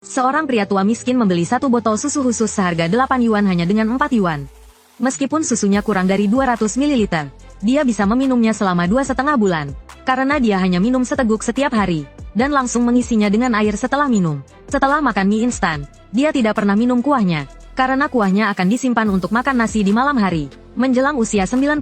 Seorang pria tua miskin membeli satu botol susu khusus seharga 8 yuan hanya dengan 4 yuan. Meskipun susunya kurang dari 200 ml, dia bisa meminumnya selama 2,5 bulan. Karena dia hanya minum seteguk setiap hari, dan langsung mengisinya dengan air setelah minum. Setelah makan mie instan, dia tidak pernah minum kuahnya, karena kuahnya akan disimpan untuk makan nasi di malam hari. Menjelang usia 90,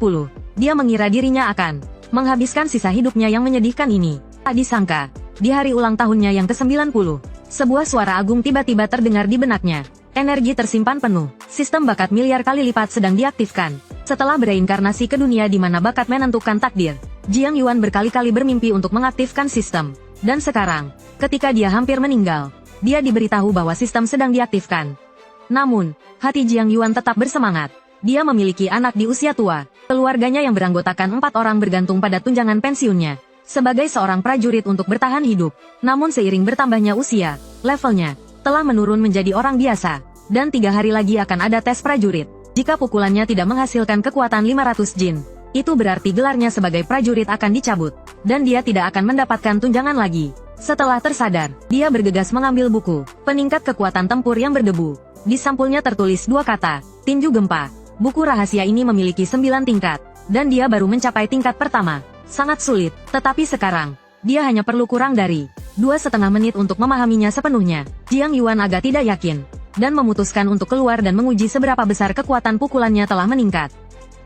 dia mengira dirinya akan menghabiskan sisa hidupnya yang menyedihkan ini. Tak disangka, di hari ulang tahunnya yang ke-90, sebuah suara agung tiba-tiba terdengar di benaknya. Energi tersimpan penuh. Sistem bakat miliar kali lipat sedang diaktifkan. Setelah bereinkarnasi ke dunia di mana bakat menentukan takdir, Jiang Yuan berkali-kali bermimpi untuk mengaktifkan sistem. Dan sekarang, ketika dia hampir meninggal, dia diberitahu bahwa sistem sedang diaktifkan. Namun, hati Jiang Yuan tetap bersemangat. Dia memiliki anak di usia tua. Keluarganya yang beranggotakan 4 orang bergantung pada tunjangan pensiunnya sebagai seorang prajurit untuk bertahan hidup. Namun seiring bertambahnya usia, levelnya telah menurun menjadi orang biasa. Dan 3 hari lagi akan ada tes prajurit. Jika pukulannya tidak menghasilkan kekuatan 500 jin, itu berarti gelarnya sebagai prajurit akan dicabut. Dan dia tidak akan mendapatkan tunjangan lagi. Setelah tersadar, dia bergegas mengambil buku peningkat kekuatan tempur yang berdebu. Di sampulnya tertulis 2 kata, tinju gempa. Buku rahasia ini memiliki 9 tingkat, dan dia baru mencapai tingkat pertama. Sangat sulit, tetapi sekarang, dia hanya perlu kurang dari 2,5 menit untuk memahaminya sepenuhnya. Jiang Yuan agak tidak yakin, dan memutuskan untuk keluar dan menguji seberapa besar kekuatan pukulannya telah meningkat.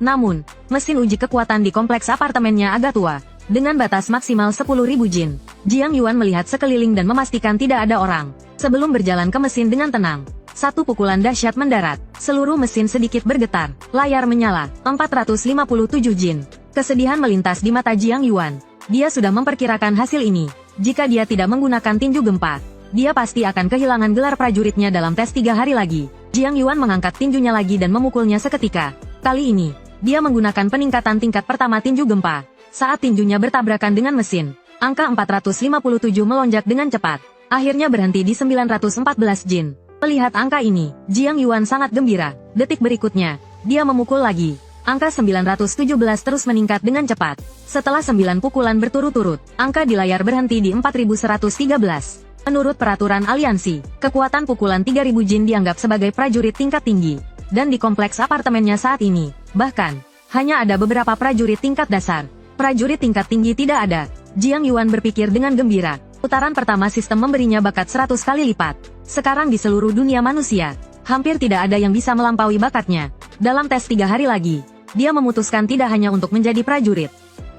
Namun, mesin uji kekuatan di kompleks apartemennya agak tua, dengan batas maksimal 10.000 jin. Jiang Yuan melihat sekeliling dan memastikan tidak ada orang. Sebelum berjalan ke mesin dengan tenang, satu pukulan dahsyat mendarat, seluruh mesin sedikit bergetar, layar menyala, 457 jin. Kesedihan melintas di mata Jiang Yuan. Dia sudah memperkirakan hasil ini. Jika dia tidak menggunakan tinju gempa, dia pasti akan kehilangan gelar prajuritnya dalam tes 3 hari lagi. Jiang Yuan mengangkat tinjunya lagi dan memukulnya seketika. Kali ini, dia menggunakan peningkatan tingkat pertama tinju gempa. Saat tinjunya bertabrakan dengan mesin, angka 457 melonjak dengan cepat. Akhirnya berhenti di 914 jin. Melihat angka ini, Jiang Yuan sangat gembira. Detik berikutnya, dia memukul lagi. Angka 917 terus meningkat dengan cepat. Setelah 9 pukulan berturut-turut, angka di layar berhenti di 4113. Menurut peraturan aliansi, kekuatan pukulan 3000 jin dianggap sebagai prajurit tingkat tinggi. Dan di kompleks apartemennya saat ini, bahkan, hanya ada beberapa prajurit tingkat dasar. Prajurit tingkat tinggi tidak ada. Jiang Yuan berpikir dengan gembira. Putaran pertama sistem memberinya bakat 100 kali lipat. Sekarang di seluruh dunia manusia, hampir tidak ada yang bisa melampaui bakatnya. Dalam tes 3 hari lagi, dia memutuskan tidak hanya untuk menjadi prajurit,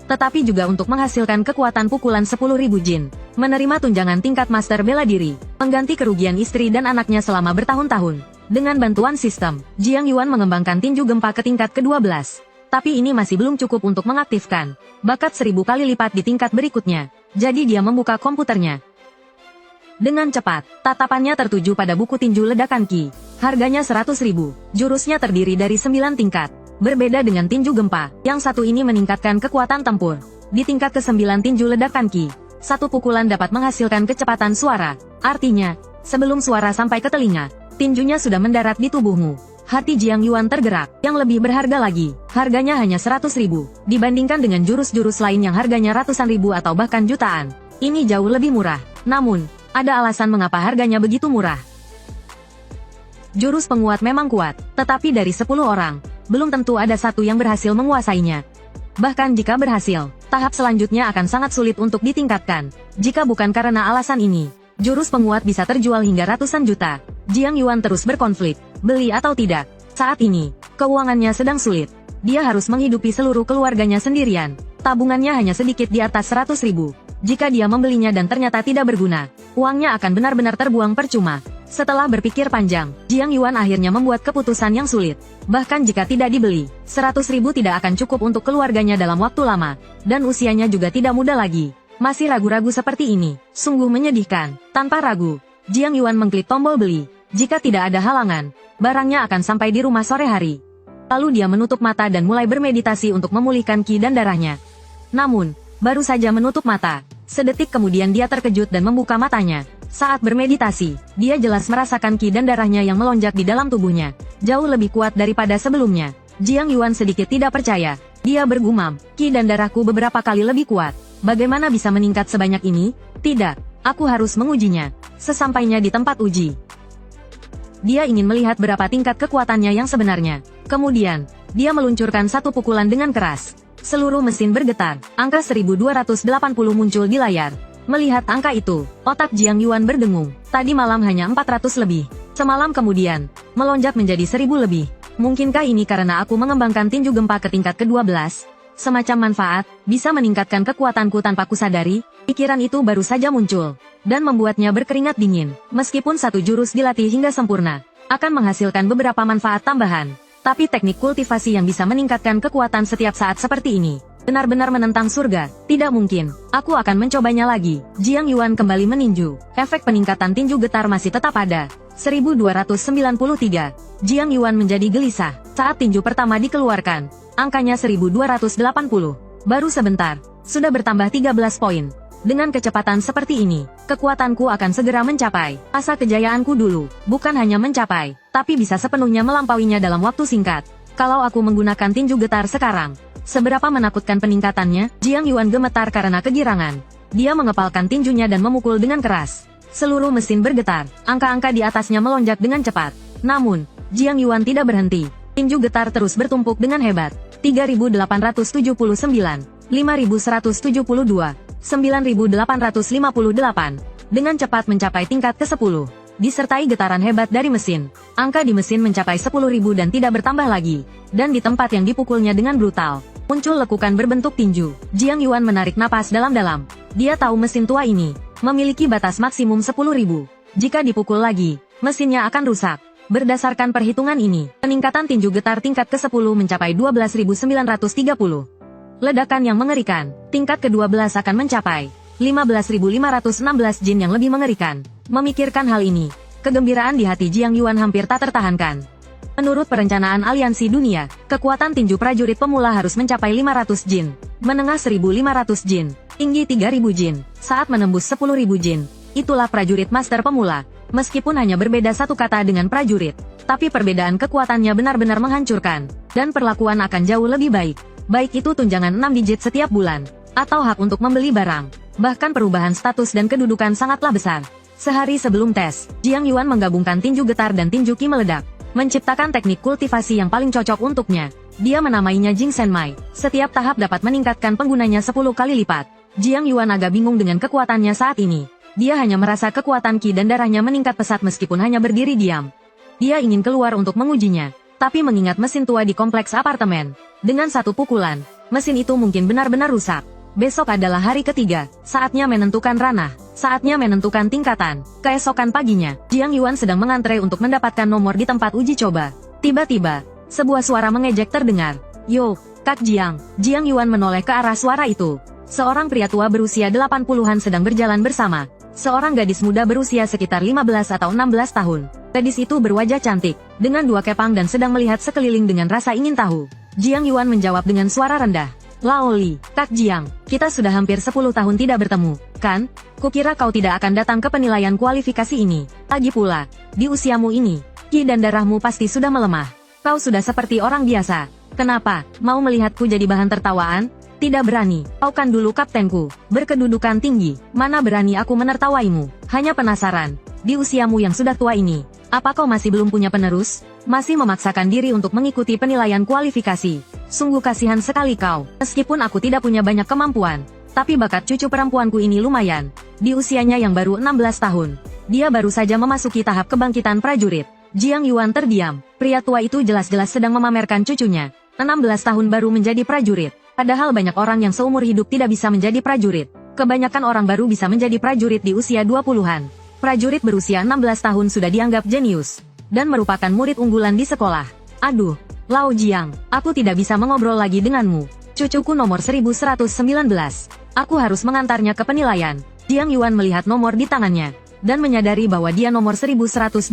tetapi juga untuk menghasilkan kekuatan pukulan 10.000 jin. Menerima tunjangan tingkat master bela diri, mengganti kerugian istri dan anaknya selama bertahun-tahun. Dengan bantuan sistem, Jiang Yuan mengembangkan tinju gempa ke tingkat ke-12. Tapi ini masih belum cukup untuk mengaktifkan bakat 1000 kali lipat di tingkat berikutnya. Jadi dia membuka komputernya. Dengan cepat, tatapannya tertuju pada buku tinju ledakan Ki. Harganya 100.000. Jurusnya terdiri dari 9 tingkat. Berbeda dengan tinju gempa, yang satu ini meningkatkan kekuatan tempur. Di tingkat ke-9 tinju ledakan Ki, satu pukulan dapat menghasilkan kecepatan suara. Artinya, sebelum suara sampai ke telinga, tinjunya sudah mendarat di tubuhmu. Hati Jiang Yuan tergerak. Yang lebih berharga lagi, harganya hanya 100.000. Dibandingkan dengan jurus-jurus lain yang harganya ratusan ribu atau bahkan jutaan, ini jauh lebih murah. Namun, ada alasan mengapa harganya begitu murah. Jurus penguat memang kuat, tetapi dari 10 orang, belum tentu ada satu yang berhasil menguasainya. Bahkan jika berhasil, tahap selanjutnya akan sangat sulit untuk ditingkatkan. Jika bukan karena alasan ini, jurus penguat bisa terjual hingga ratusan juta. Jiang Yuan terus berkonflik, beli atau tidak. Saat ini, keuangannya sedang sulit. Dia harus menghidupi seluruh keluarganya sendirian. Tabungannya hanya sedikit di atas 100.000. Jika dia membelinya dan ternyata tidak berguna, uangnya akan benar-benar terbuang percuma. Setelah berpikir panjang, Jiang Yuan akhirnya membuat keputusan yang sulit. Bahkan jika tidak dibeli, 100.000 tidak akan cukup untuk keluarganya dalam waktu lama. Dan usianya juga tidak muda lagi. Masih ragu-ragu seperti ini, sungguh menyedihkan. Tanpa ragu, Jiang Yuan mengklik tombol beli. Jika tidak ada halangan, barangnya akan sampai di rumah sore hari. Lalu dia menutup mata dan mulai bermeditasi untuk memulihkan ki dan darahnya. Namun, baru saja menutup mata, sedetik kemudian dia terkejut dan membuka matanya. Saat bermeditasi, dia jelas merasakan ki dan darahnya yang melonjak di dalam tubuhnya. Jauh lebih kuat daripada sebelumnya. Jiang Yuan sedikit tidak percaya. Dia bergumam, ki dan darahku beberapa kali lebih kuat. Bagaimana bisa meningkat sebanyak ini? Tidak. Aku harus mengujinya. Sesampainya di tempat uji, dia ingin melihat berapa tingkat kekuatannya yang sebenarnya. Kemudian, dia meluncurkan satu pukulan dengan keras. Seluruh mesin bergetar. Angka 1280 muncul di layar. Melihat angka itu, otak Jiang Yuan berdengung. Tadi malam hanya 400 lebih. Semalam kemudian, melonjak menjadi 1000 lebih. Mungkinkah ini karena aku mengembangkan tinju gempa ke tingkat ke-12? Semacam manfaat, bisa meningkatkan kekuatanku tanpa kusadari. Pikiran itu baru saja muncul, dan membuatnya berkeringat dingin. Meskipun satu jurus dilatih hingga sempurna, akan menghasilkan beberapa manfaat tambahan. Tapi teknik kultivasi yang bisa meningkatkan kekuatan setiap saat seperti ini, benar-benar menentang surga. Tidak mungkin, aku akan mencobanya lagi. Jiang Yuan kembali meninju. Efek peningkatan tinju getar masih tetap ada. 1293. Jiang Yuan menjadi gelisah. Saat tinju pertama dikeluarkan, angkanya 1280. Baru sebentar, sudah bertambah 13 poin. Dengan kecepatan seperti ini, kekuatanku akan segera mencapai asa kejayaanku dulu. Bukan hanya mencapai, tapi bisa sepenuhnya melampauinya dalam waktu singkat. Kalau aku menggunakan tinju getar sekarang, seberapa menakutkan peningkatannya? Jiang Yuan gemetar karena kegirangan. Dia mengepalkan tinjunya dan memukul dengan keras. Seluruh mesin bergetar, angka-angka di atasnya melonjak dengan cepat. Namun, Jiang Yuan tidak berhenti. Tinju getar terus bertumpuk dengan hebat. 3879, 5172, 9858, dengan cepat mencapai tingkat ke-10. Disertai getaran hebat dari mesin, angka di mesin mencapai 10.000 dan tidak bertambah lagi. Dan di tempat yang dipukulnya dengan brutal, muncul lekukan berbentuk tinju. Jiang Yuan menarik napas dalam-dalam. Dia tahu mesin tua ini memiliki batas maksimum 10.000. Jika dipukul lagi, mesinnya akan rusak. Berdasarkan perhitungan ini, peningkatan tinju getar tingkat ke-10 mencapai 12.930. Ledakan yang mengerikan, tingkat ke-12 akan mencapai 15.516 jin yang lebih mengerikan. Memikirkan hal ini, kegembiraan di hati Jiang Yuan hampir tak tertahankan. Menurut perencanaan aliansi dunia, kekuatan tinju prajurit pemula harus mencapai 500 jin, menengah 1.500 jin, tinggi 3.000 jin, saat menembus 10.000 jin. Itulah prajurit master pemula. Meskipun hanya berbeda satu kata dengan prajurit, tapi perbedaan kekuatannya benar-benar menghancurkan, dan perlakuan akan jauh lebih baik. Baik itu tunjangan 6 digit setiap bulan, atau hak untuk membeli barang. Bahkan perubahan status dan kedudukan sangatlah besar. Sehari sebelum tes, Jiang Yuan menggabungkan tinju getar dan tinju ki meledak, menciptakan teknik kultivasi yang paling cocok untuknya. Dia menamainya Jing Senmai. Setiap tahap dapat meningkatkan penggunanya 10 kali lipat. Jiang Yuan agak bingung dengan kekuatannya saat ini. Dia hanya merasa kekuatan ki dan darahnya meningkat pesat meskipun hanya berdiri diam. Dia ingin keluar untuk mengujinya, tapi mengingat mesin tua di kompleks apartemen, dengan satu pukulan, mesin itu mungkin benar-benar rusak. Besok adalah hari ketiga, saatnya menentukan ranah, saatnya menentukan tingkatan. Keesokan paginya, Jiang Yuan sedang mengantre untuk mendapatkan nomor di tempat uji coba. Tiba-tiba, sebuah suara mengejek terdengar. Yo, Kak Jiang. Jiang Yuan menoleh ke arah suara itu. Seorang pria tua berusia 80-an sedang berjalan bersama seorang gadis muda berusia sekitar 15 atau 16 tahun. Gadis itu berwajah cantik, dengan dua kepang dan sedang melihat sekeliling dengan rasa ingin tahu. Jiang Yuan menjawab dengan suara rendah. Lao Li, Kak Jiang, kita sudah hampir 10 tahun tidak bertemu, kan? Kukira kau tidak akan datang ke penilaian kualifikasi ini. Lagi pula, di usiamu ini, ki dan darahmu pasti sudah melemah. Kau sudah seperti orang biasa. Kenapa, mau melihatku jadi bahan tertawaan? Tidak berani, kau kan dulu kaptenku, berkedudukan tinggi. Mana berani aku menertawaimu, hanya penasaran. Di usiamu yang sudah tua ini, apa kau masih belum punya penerus? Masih memaksakan diri untuk mengikuti penilaian kualifikasi. Sungguh kasihan sekali kau. Meskipun aku tidak punya banyak kemampuan, tapi bakat cucu perempuanku ini lumayan. Di usianya yang baru 16 tahun, dia baru saja memasuki tahap kebangkitan prajurit. Jiang Yuan terdiam. Pria tua itu jelas-jelas sedang memamerkan cucunya. 16 tahun baru menjadi prajurit. Padahal banyak orang yang seumur hidup tidak bisa menjadi prajurit. Kebanyakan orang baru bisa menjadi prajurit di usia 20-an. Prajurit berusia 16 tahun sudah dianggap jenius, dan merupakan murid unggulan di sekolah. Aduh, Lao Jiang, aku tidak bisa mengobrol lagi denganmu. Cucuku nomor 1119. Aku harus mengantarnya ke penilaian. Jiang Yuan melihat nomor di tangannya, dan menyadari bahwa dia nomor 1120.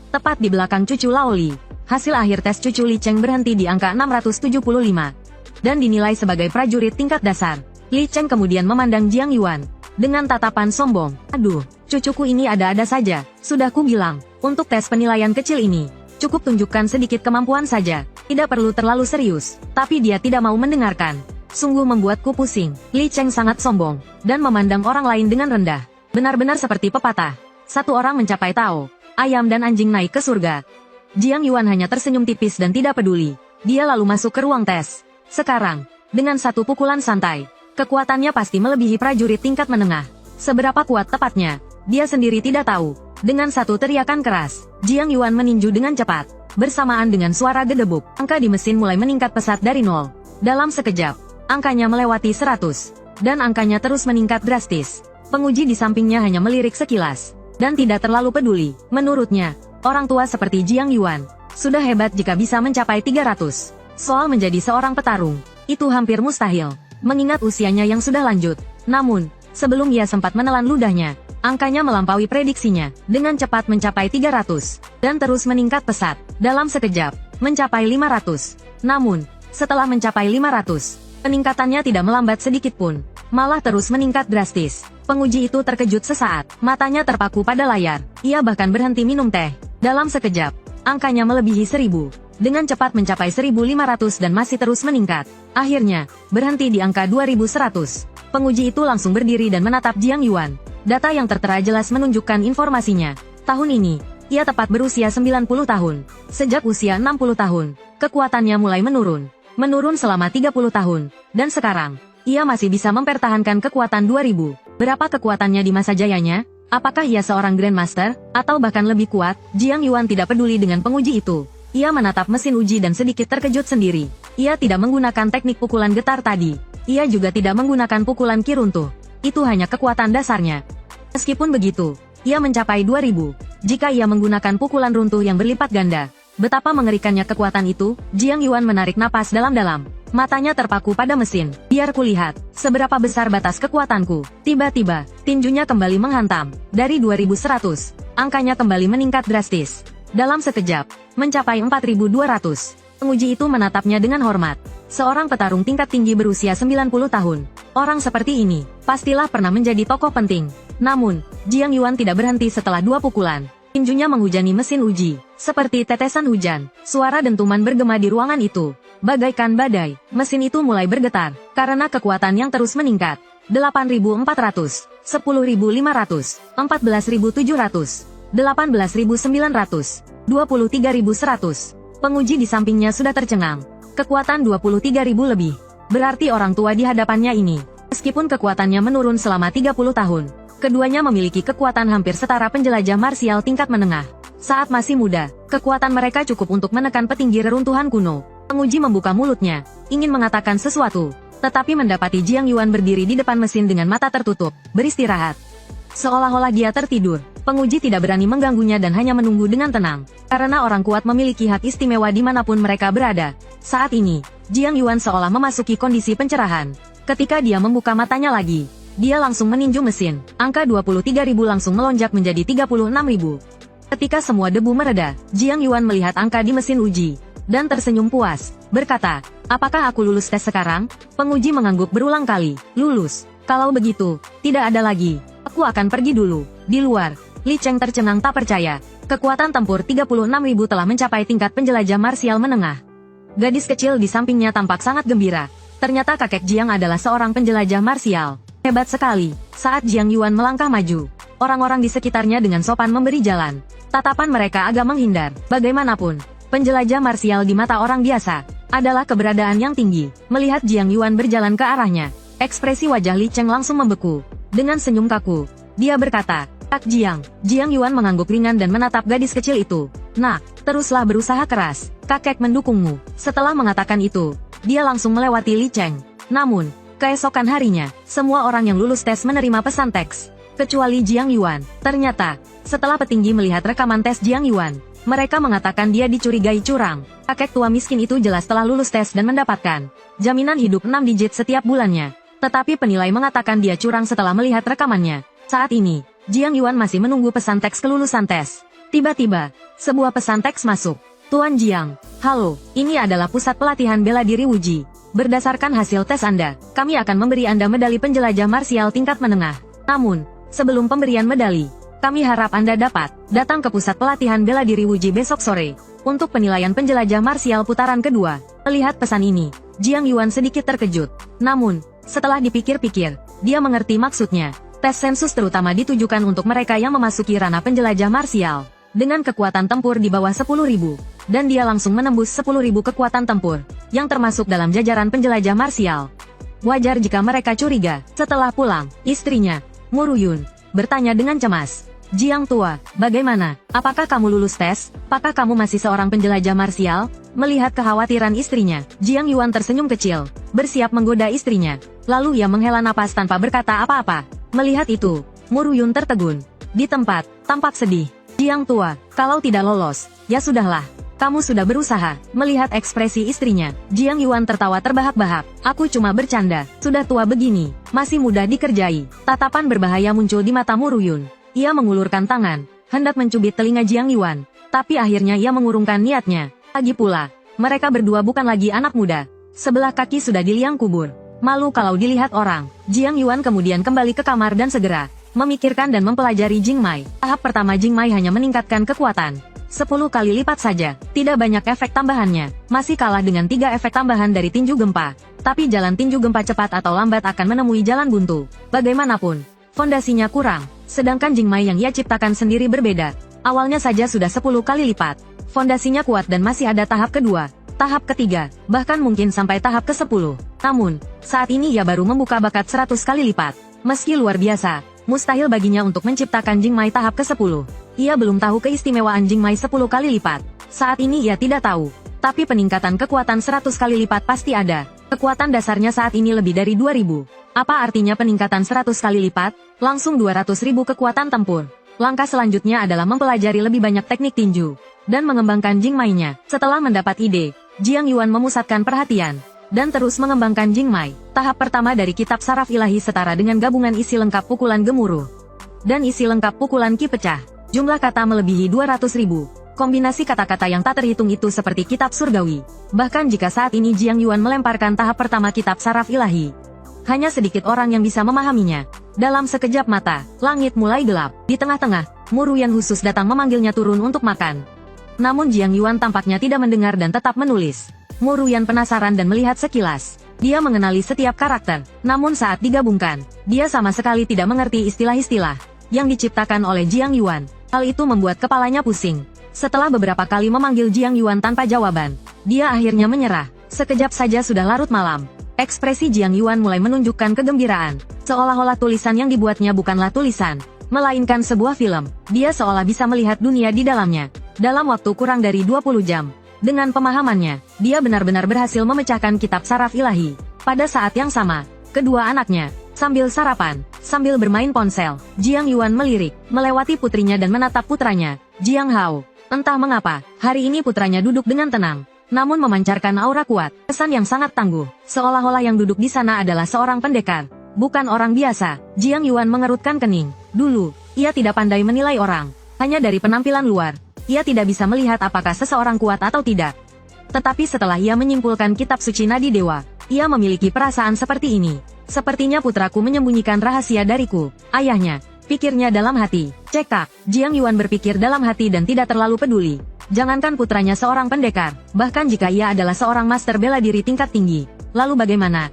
Tepat di belakang cucu Lao Li. Hasil akhir tes cucu Li Cheng berhenti di angka 675. Dan dinilai sebagai prajurit tingkat dasar. Li Cheng kemudian memandang Jiang Yuan dengan tatapan sombong. Aduh, cucuku ini ada-ada saja. Sudah ku bilang, untuk tes penilaian kecil ini, cukup tunjukkan sedikit kemampuan saja. Tidak perlu terlalu serius. Tapi dia tidak mau mendengarkan. Sungguh membuatku pusing. Li Cheng sangat sombong, dan memandang orang lain dengan rendah. Benar-benar seperti pepatah. Satu orang mencapai Tao, ayam dan anjing naik ke surga. Jiang Yuan hanya tersenyum tipis dan tidak peduli. Dia lalu masuk ke ruang tes. Sekarang, dengan satu pukulan santai, kekuatannya pasti melebihi prajurit tingkat menengah. Seberapa kuat tepatnya, dia sendiri tidak tahu. Dengan satu teriakan keras, Jiang Yuan meninju dengan cepat. Bersamaan dengan suara gedebuk, angka di mesin mulai meningkat pesat dari 0. Dalam sekejap, angkanya melewati 100. Dan angkanya terus meningkat drastis. Penguji di sampingnya hanya melirik sekilas. Dan tidak terlalu peduli. Menurutnya, orang tua seperti Jiang Yuan sudah hebat jika bisa mencapai 300. Soal menjadi seorang petarung, itu hampir mustahil, mengingat usianya yang sudah lanjut. Namun, sebelum ia sempat menelan ludahnya, angkanya melampaui prediksinya, dengan cepat mencapai 300, dan terus meningkat pesat, dalam sekejap, mencapai 500. Namun, setelah mencapai 500, peningkatannya tidak melambat sedikit pun, malah terus meningkat drastis. Penguji itu terkejut sesaat, matanya terpaku pada layar, ia bahkan berhenti minum teh. Dalam sekejap, angkanya melebihi 1000, dengan cepat mencapai 1500 dan masih terus meningkat. Akhirnya, berhenti di angka 2100. Penguji itu langsung berdiri dan menatap Jiang Yuan. Data yang tertera jelas menunjukkan informasinya. Tahun ini, ia tepat berusia 90 tahun. Sejak usia 60 tahun, kekuatannya mulai menurun. Menurun selama 30 tahun, dan sekarang, ia masih bisa mempertahankan kekuatan 2000. Berapa kekuatannya di masa jayanya? Apakah ia seorang Grandmaster, atau bahkan lebih kuat? Jiang Yuan tidak peduli dengan penguji itu. Ia menatap mesin uji dan sedikit terkejut sendiri. Ia tidak menggunakan teknik pukulan getar tadi. Ia juga tidak menggunakan pukulan ki runtuh. Itu hanya kekuatan dasarnya. Meskipun begitu, ia mencapai 2000. Jika ia menggunakan pukulan runtuh yang berlipat ganda, betapa mengerikannya kekuatan itu. Jiang Yuan menarik napas dalam-dalam. Matanya terpaku pada mesin. Biar kulihat, seberapa besar batas kekuatanku. Tiba-tiba, tinjunya kembali menghantam. Dari 2100, angkanya kembali meningkat drastis. Dalam sekejap, mencapai 4200. Penguji itu menatapnya dengan hormat. Seorang petarung tingkat tinggi berusia 90 tahun. Orang seperti ini, pastilah pernah menjadi tokoh penting. Namun, Jiang Yuan tidak berhenti setelah 2 pukulan. Tinjunya menghujani mesin uji. Seperti tetesan hujan, suara dentuman bergema di ruangan itu. Bagaikan badai, mesin itu mulai bergetar, karena kekuatan yang terus meningkat. 8400, 10500, 14700, 18900, 23100. Penguji di sampingnya sudah tercengang. Kekuatan 23.000 lebih. Berarti orang tua di hadapannya ini, meskipun kekuatannya menurun selama 30 tahun, keduanya memiliki kekuatan hampir setara penjelajah marsial tingkat menengah. Saat masih muda, kekuatan mereka cukup untuk menekan petinggi reruntuhan kuno. Penguji membuka mulutnya, ingin mengatakan sesuatu, tetapi mendapati Jiang Yuan berdiri di depan mesin dengan mata tertutup, beristirahat. Seolah-olah dia tertidur. Penguji tidak berani mengganggunya dan hanya menunggu dengan tenang. Karena orang kuat memiliki hak istimewa dimanapun mereka berada. Saat ini, Jiang Yuan seolah memasuki kondisi pencerahan. Ketika dia membuka matanya lagi, dia langsung meninju mesin. Angka 23.000 langsung melonjak menjadi 36.000. Ketika semua debu mereda, Jiang Yuan melihat angka di mesin uji. Dan tersenyum puas, berkata, apakah aku lulus tes sekarang? Penguji mengangguk berulang kali. Lulus. Kalau begitu, tidak ada lagi. Aku akan pergi dulu. Di luar, Li Cheng tercengang tak percaya. Kekuatan tempur 36.000 telah mencapai tingkat penjelajah marsial menengah. Gadis kecil di sampingnya tampak sangat gembira. Ternyata kakek Jiang adalah seorang penjelajah marsial. Hebat sekali. Saat Jiang Yuan melangkah maju, orang-orang di sekitarnya dengan sopan memberi jalan. Tatapan mereka agak menghindar. Bagaimanapun, penjelajah marsial di mata orang biasa adalah keberadaan yang tinggi. Melihat Jiang Yuan berjalan ke arahnya, ekspresi wajah Li Cheng langsung membeku. Dengan senyum kaku, dia berkata, Kak Jiang. Jiang Yuan mengangguk ringan dan menatap gadis kecil itu. Nah, teruslah berusaha keras. Kakek mendukungmu. Setelah mengatakan itu, dia langsung melewati Li Cheng. Namun, keesokan harinya, semua orang yang lulus tes menerima pesan teks. Kecuali Jiang Yuan. Ternyata, setelah petinggi melihat rekaman tes Jiang Yuan, mereka mengatakan dia dicurigai curang. Kakek tua miskin itu jelas telah lulus tes dan mendapatkan jaminan hidup 6 digit setiap bulannya. Tetapi penilai mengatakan dia curang setelah melihat rekamannya. Saat ini, Jiang Yuan masih menunggu pesan teks kelulusan tes. Tiba-tiba, sebuah pesan teks masuk. Tuan Jiang, halo, ini adalah pusat pelatihan bela diri Wuji. Berdasarkan hasil tes Anda, kami akan memberi Anda medali penjelajah marsial tingkat menengah. Namun, sebelum pemberian medali, kami harap Anda dapat datang ke pusat pelatihan bela diri Wuji besok sore untuk penilaian penjelajah marsial putaran kedua. Melihat pesan ini, Jiang Yuan sedikit terkejut. Namun, setelah dipikir-pikir, dia mengerti maksudnya. Tes sensus terutama ditujukan untuk mereka yang memasuki ranah penjelajah marsial. Dengan kekuatan tempur di bawah 10.000. Dan dia langsung menembus 10.000 kekuatan tempur, yang termasuk dalam jajaran penjelajah marsial. Wajar jika mereka curiga. Setelah pulang, istrinya, Muruyun, bertanya dengan cemas. Jiang tua, bagaimana? Apakah kamu lulus tes? Apakah kamu masih seorang penjelajah marsial? Melihat kekhawatiran istrinya, Jiang Yuan tersenyum kecil, bersiap menggoda istrinya. Lalu ia menghela napas tanpa berkata apa-apa. Melihat itu, Muruyun tertegun. Di tempat, tampak sedih. Jiang tua, kalau tidak lolos, ya sudahlah. Kamu sudah berusaha. Melihat ekspresi istrinya, Jiang Yuan tertawa terbahak-bahak. Aku cuma bercanda. Sudah tua begini, masih mudah dikerjai. Tatapan berbahaya muncul di mata Muruyun. Ia mengulurkan tangan, hendak mencubit telinga Jiang Yuan. Tapi akhirnya ia mengurungkan niatnya. Lagi pula, mereka berdua bukan lagi anak muda. Sebelah kaki sudah di liang kubur. Malu kalau dilihat orang. Jiang Yuan kemudian kembali ke kamar dan segera memikirkan dan mempelajari Jingmai. Tahap pertama Jingmai hanya meningkatkan kekuatan 10 kali lipat saja. Tidak banyak efek tambahannya. Masih kalah dengan 3 efek tambahan dari tinju gempa. Tapi jalan tinju gempa cepat atau lambat akan menemui jalan buntu. Bagaimanapun, fondasinya kurang. Sedangkan Jingmai yang ia ciptakan sendiri berbeda. Awalnya saja sudah 10 kali lipat. Fondasinya kuat dan masih ada tahap kedua, tahap ketiga, bahkan mungkin sampai tahap ke-10. Namun, saat ini ia baru membuka bakat 100 kali lipat. Meski luar biasa, mustahil baginya untuk menciptakan Jingmai tahap ke-10. Ia belum tahu keistimewaan Jingmai 10 kali lipat. Saat ini ia tidak tahu. Tapi peningkatan kekuatan 100 kali lipat pasti ada. Kekuatan dasarnya saat ini lebih dari 2000. Apa artinya peningkatan 100 kali lipat? Langsung 200.000 kekuatan tempur. Langkah selanjutnya adalah mempelajari lebih banyak teknik tinju dan mengembangkan Jingmai-nya. Setelah mendapat ide, Jiang Yuan memusatkan perhatian dan terus mengembangkan Jingmai. Tahap pertama dari kitab saraf ilahi setara dengan gabungan isi lengkap pukulan gemuruh dan isi lengkap pukulan ki pecah. Jumlah kata melebihi 200.000. Kombinasi kata-kata yang tak terhitung itu seperti kitab surgawi. Bahkan jika saat ini Jiang Yuan melemparkan tahap pertama kitab saraf ilahi, hanya sedikit orang yang bisa memahaminya. Dalam sekejap mata, langit mulai gelap. Di tengah-tengah, Muruyun khusus datang memanggilnya turun untuk makan. Namun Jiang Yuan tampaknya tidak mendengar dan tetap menulis. Muruyun penasaran dan melihat sekilas. Dia mengenali setiap karakter. Namun saat digabungkan, dia sama sekali tidak mengerti istilah-istilah yang diciptakan oleh Jiang Yuan. Hal itu membuat kepalanya pusing. Setelah beberapa kali memanggil Jiang Yuan tanpa jawaban, dia akhirnya menyerah. Sekejap saja sudah larut malam. Ekspresi Jiang Yuan mulai menunjukkan kegembiraan. Seolah-olah tulisan yang dibuatnya bukanlah tulisan, melainkan sebuah film. Dia seolah bisa melihat dunia di dalamnya. Dalam waktu kurang dari 20 jam. Dengan pemahamannya, dia benar-benar berhasil memecahkan kitab saraf ilahi. Pada saat yang sama, kedua anaknya, sambil sarapan, sambil bermain ponsel, Jiang Yuan melirik, melewati putrinya dan menatap putranya, Jiang Hao. Entah mengapa, hari ini putranya duduk dengan tenang, namun memancarkan aura kuat, kesan yang sangat tangguh, seolah-olah yang duduk di sana adalah seorang pendekar, bukan orang biasa. Jiang Yuan mengerutkan kening. Dulu, ia tidak pandai menilai orang, hanya dari penampilan luar. Ia tidak bisa melihat apakah seseorang kuat atau tidak. Tetapi setelah ia menyimpulkan kitab suci nadi dewa, ia memiliki perasaan seperti ini. Sepertinya putraku menyembunyikan rahasia dariku. Ayahnya, pikirnya dalam hati. Cekak, Jiang Yuan berpikir dalam hati dan tidak terlalu peduli. Jangankan putranya seorang pendekar, bahkan jika ia adalah seorang master bela diri tingkat tinggi. Lalu bagaimana?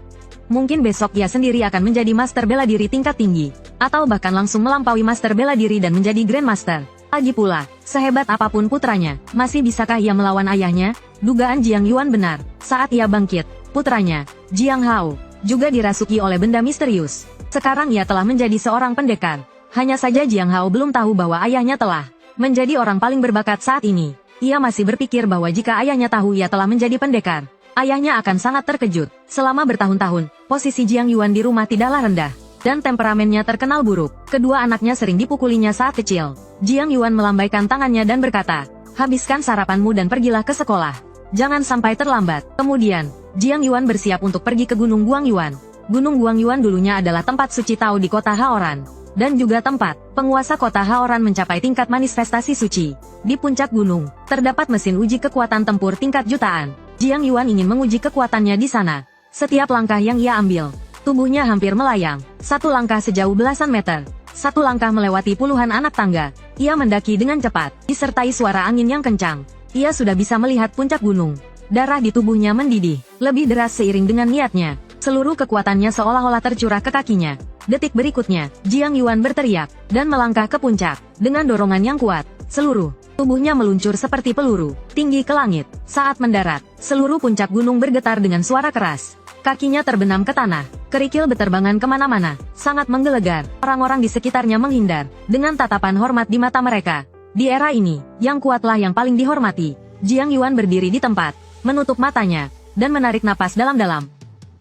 Mungkin besok ia sendiri akan menjadi master bela diri tingkat tinggi. Atau bahkan langsung melampaui master bela diri dan menjadi grandmaster. Lagi pula, sehebat apapun putranya, masih bisakah ia melawan ayahnya? Dugaan Jiang Yuan benar. Saat ia bangkit, putranya, Jiang Hao, juga dirasuki oleh benda misterius. Sekarang ia telah menjadi seorang pendekar. Hanya saja Jiang Hao belum tahu bahwa ayahnya telah menjadi orang paling berbakat saat ini. Ia masih berpikir bahwa jika ayahnya tahu ia telah menjadi pendekar, ayahnya akan sangat terkejut. Selama bertahun-tahun, posisi Jiang Yuan di rumah tidaklah rendah, dan temperamennya terkenal buruk. Kedua anaknya sering dipukulinya saat kecil. Jiang Yuan melambaikan tangannya dan berkata, habiskan sarapanmu dan pergilah ke sekolah. Jangan sampai terlambat. Kemudian, Jiang Yuan bersiap untuk pergi ke Gunung Guangyuan. Gunung Guangyuan dulunya adalah tempat suci Tao di kota Haoran. Dan juga tempat penguasa kota Haoran mencapai tingkat manifestasi suci. Di puncak gunung, terdapat mesin uji kekuatan tempur tingkat jutaan. Jiang Yuan ingin menguji kekuatannya di sana. Setiap langkah yang ia ambil, tubuhnya hampir melayang. Satu langkah sejauh belasan meter. Satu langkah melewati puluhan anak tangga. Ia mendaki dengan cepat, disertai suara angin yang kencang. Ia sudah bisa melihat puncak gunung. Darah di tubuhnya mendidih, lebih deras seiring dengan niatnya. Seluruh kekuatannya seolah-olah tercurah ke kakinya. Detik berikutnya, Jiang Yuan berteriak, dan melangkah ke puncak. Dengan dorongan yang kuat, seluruh tubuhnya meluncur seperti peluru, tinggi ke langit. Saat mendarat, seluruh puncak gunung bergetar dengan suara keras. Kakinya terbenam ke tanah, kerikil beterbangan kemana-mana, sangat menggelegar. Orang-orang di sekitarnya menghindar, dengan tatapan hormat di mata mereka. Di era ini, yang kuatlah yang paling dihormati. Jiang Yuan berdiri di tempat, menutup matanya, dan menarik napas dalam-dalam.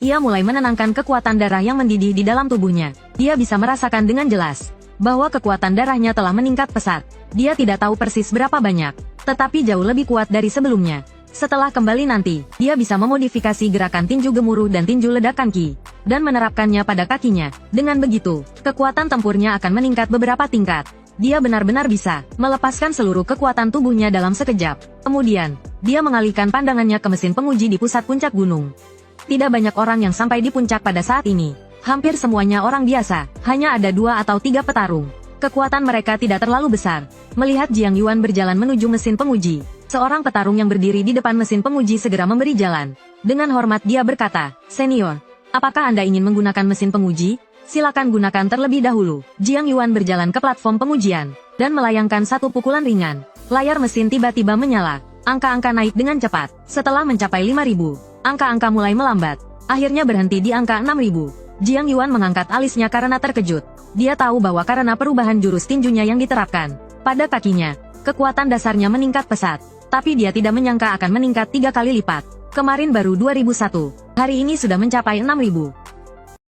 Ia mulai menenangkan kekuatan darah yang mendidih di dalam tubuhnya. Dia bisa merasakan dengan jelas bahwa kekuatan darahnya telah meningkat pesat. Dia tidak tahu persis berapa banyak, tetapi jauh lebih kuat dari sebelumnya. Setelah kembali nanti, dia bisa memodifikasi gerakan tinju gemuruh dan tinju ledakan ki, dan menerapkannya pada kakinya. Dengan begitu, kekuatan tempurnya akan meningkat beberapa tingkat. Dia benar-benar bisa melepaskan seluruh kekuatan tubuhnya dalam sekejap. Kemudian, dia mengalihkan pandangannya ke mesin penguji di pusat puncak gunung. Tidak banyak orang yang sampai di puncak pada saat ini. Hampir semuanya orang biasa, hanya ada 2 atau 3 petarung. Kekuatan mereka tidak terlalu besar. Melihat Jiang Yuan berjalan menuju mesin penguji, seorang petarung yang berdiri di depan mesin penguji segera memberi jalan. Dengan hormat dia berkata, "Senior, apakah Anda ingin menggunakan mesin penguji? Silakan gunakan terlebih dahulu." Jiang Yuan berjalan ke platform pengujian, dan melayangkan satu pukulan ringan. Layar mesin tiba-tiba menyala. Angka-angka naik dengan cepat. Setelah mencapai 5.000, angka-angka mulai melambat. Akhirnya berhenti di angka 6.000. Jiang Yuan mengangkat alisnya karena terkejut. Dia tahu bahwa karena perubahan jurus tinjunya yang diterapkan pada kakinya, kekuatan dasarnya meningkat pesat. Tapi dia tidak menyangka akan meningkat 3 kali lipat. Kemarin baru 2001. Hari ini sudah mencapai 6.000.